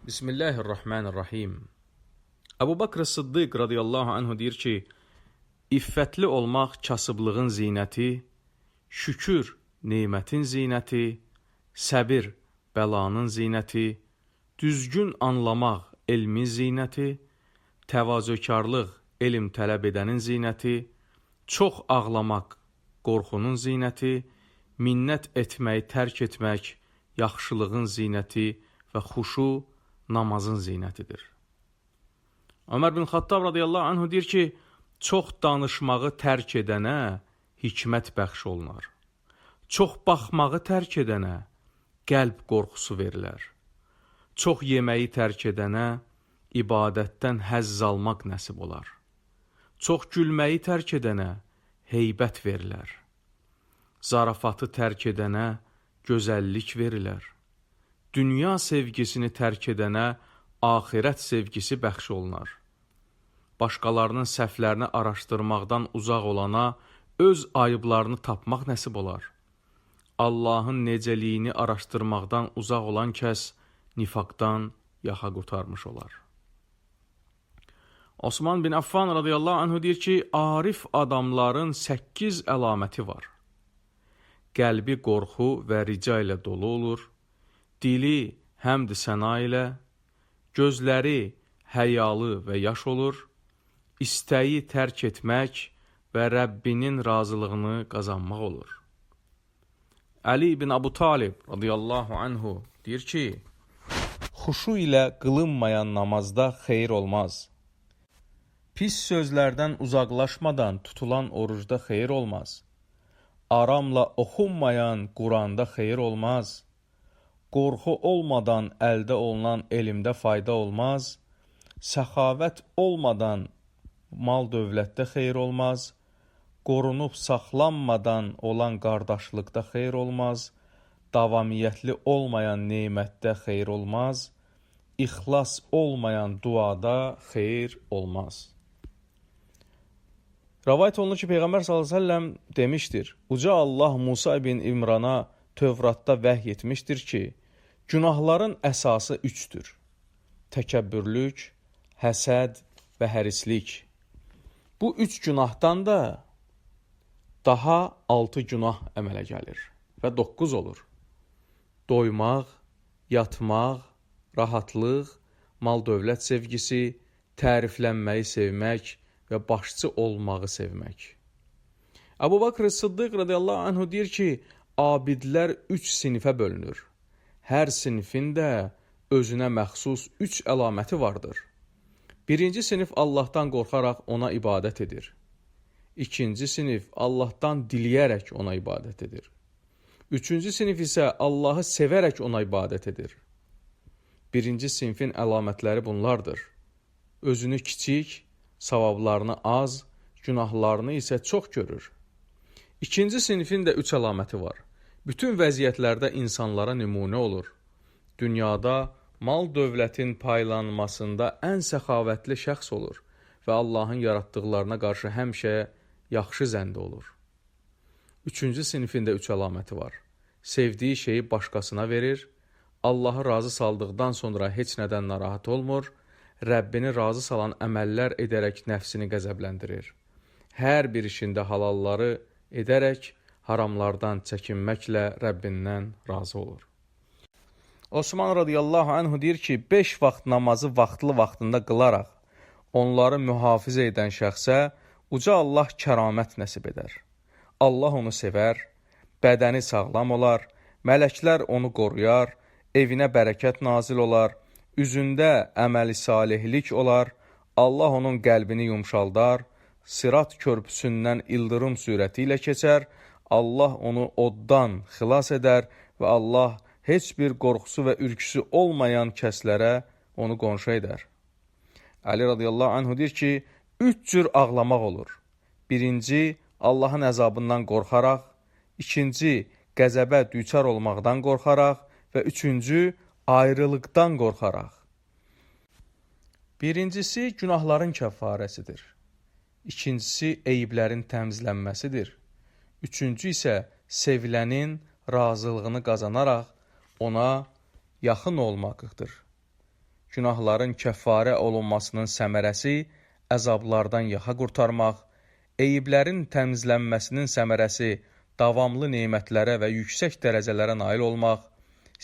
Bismillahirrahmanirrahim. Əbu Bakr Sıddiq radiyallahu anhu deyir ki, iffətli olmaq kasıblığın zinəti, şükür neymətin zinəti, səbir bəlanın zinəti, düzgün anlamaq elmin zinəti, təvazökarlıq elm tələb edənin zinəti, çox ağlamaq qorxunun zinəti, minnət etməyi tərk etmək yaxşılığın zinəti və xuşu namazın zinətidir. Ömər bin Xattab radiyallahu anhu deyir ki, çox danışmağı tərk edənə hikmət bəxş olunar. Çox baxmağı tərk edənə qəlb qorxusu verilər. Çox yeməyi tərk edənə ibadətdən həzz almaq nəsib olar. Çox gülməyi tərk edənə heybət verilər. Zarafatı tərk edənə gözəllik verilər. Dünya sevgisini tərk edənə axirət sevgisi bəxş olunar. Başqalarının səhvlərini araşdırmaqdan uzaq olana öz ayıblarını tapmaq nəsib olar. Allahın necəliyini araşdırmaqdan uzaq olan kəs nifaqdan yaxa qurtarmış olar. Osman bin Affan radiyallahu anhu deyir ki, arif adamların 8 əlaməti var. Qəlbi qorxu və rica ilə dolu olur, dili həmd səna ilə, gözləri həyalı və yaş olur, istəyi tərk etmək və Rəbbinin razılığını qazanmaq olur. Əli ibn Abu Talib radiyallahu anhu deyir ki, xuşu ilə qılınmayan namazda xeyir olmaz. Pis sözlərdən uzaqlaşmadan tutulan orucda xeyir olmaz. Aramla oxunmayan Quranda xeyir olmaz. Qorxu olmadan əldə olunan elmdə fayda olmaz. Səxavət olmadan mal dövlətdə xeyir olmaz. Qorunub saxlanmadan olan qardaşlıqda xeyir olmaz. Davamiyyətli olmayan nemətdə xeyir olmaz. İxlas olmayan duada xeyir olmaz. Rəvayət olunur ki, Peyğəmbər s.ə.v demişdir, Uca Allah Musa ibn İmrana Tövratda vəhy etmişdir ki, günahların əsası 3-dür. Təkəbbürlük, həsəd və hərislik. Bu 3 günahdan da daha 6 günah əmələ gəlir və 9 olur. Doymaq, yatmaq, rahatlıq, mal-dövlət sevgisi, təriflənməyi sevmək və başçı olmağı sevmək. Əbu Bakr Sıddiq radiyallahu anhu deyir ki, abidlər 3 sinifə bölünür. Hər sinifin də özünə məxsus 3 əlaməti vardır. Birinci sinif Allahdan qorxaraq ona ibadət edir. İkinci sinif Allahdan diliyərək ona ibadət edir. Üçüncü sinif isə Allahı sevərək ona ibadət edir. Birinci sinifin əlamətləri bunlardır. Özünü kiçik, savablarını az, günahlarını isə çox görür. İkinci sinifin də 3 əlaməti var. Bütün vəziyyətlərdə insanlara nümunə olur. Dünyada mal dövlətin paylanmasında ən səxavətli şəxs olur və Allahın yaratdıqlarına qarşı həmişə yaxşı zəndə olur. Üçüncü sinifin də 3 əlaməti var. Sevdiyi şeyi başqasına verir, Allahı razı saldıqdan sonra heç nədən narahat olmur, Rəbbini razı salan əməllər edərək nəfsini qəzəbləndirir. Hər bir işində halalları edərək, haramlardan çəkinməklə Rəbbindən razı olur. Osman radiyallahu anhu deyir ki, 5 vaxt namazı vaxtında qılaraq, onları mühafizə edən şəxsə Uca Allah kəramət nəsib edər. Allah onu sevər, bədəni sağlam olar, mələklər onu qoruyar, evinə bərəkət nazil olar, üzündə əməli salihlik olar, Allah onun qəlbini yumşaldar, Sirat körpüsündən ildırım sürəti ilə keçər, Allah onu oddan xilas edər və Allah heç bir qorxusu və ürküsü olmayan kəslərə onu qonşu edər. Əli radiyallahu anhu deyir ki, 3 cür ağlamaq olur. Birinci, Allahın əzabından qorxaraq, ikinci, qəzəbə düçar olmaqdan qorxaraq və üçüncü, ayrılıqdan qorxaraq. Birincisi, günahların kəffarəsidir. İkincisi, eyiblərin təmizlənməsidir. Üçüncü isə sevilənin razılığını qazanaraq ona yaxın olmaqdır. günahların kəffarə olunmasının səmərəsi əzablardan yaxa qurtarmaq, eyiblərin təmizlənməsinin səmərəsi davamlı nemətlərə və yüksək dərəcələrə nail olmaq,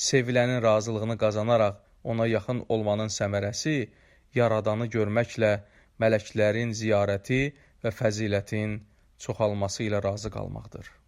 sevilənin razılığını qazanaraq ona yaxın olmanın səmərəsi yaradanı görməklə mələklərin ziyarəti və fəzilətin çoxalması ilə razı qalmaqdır.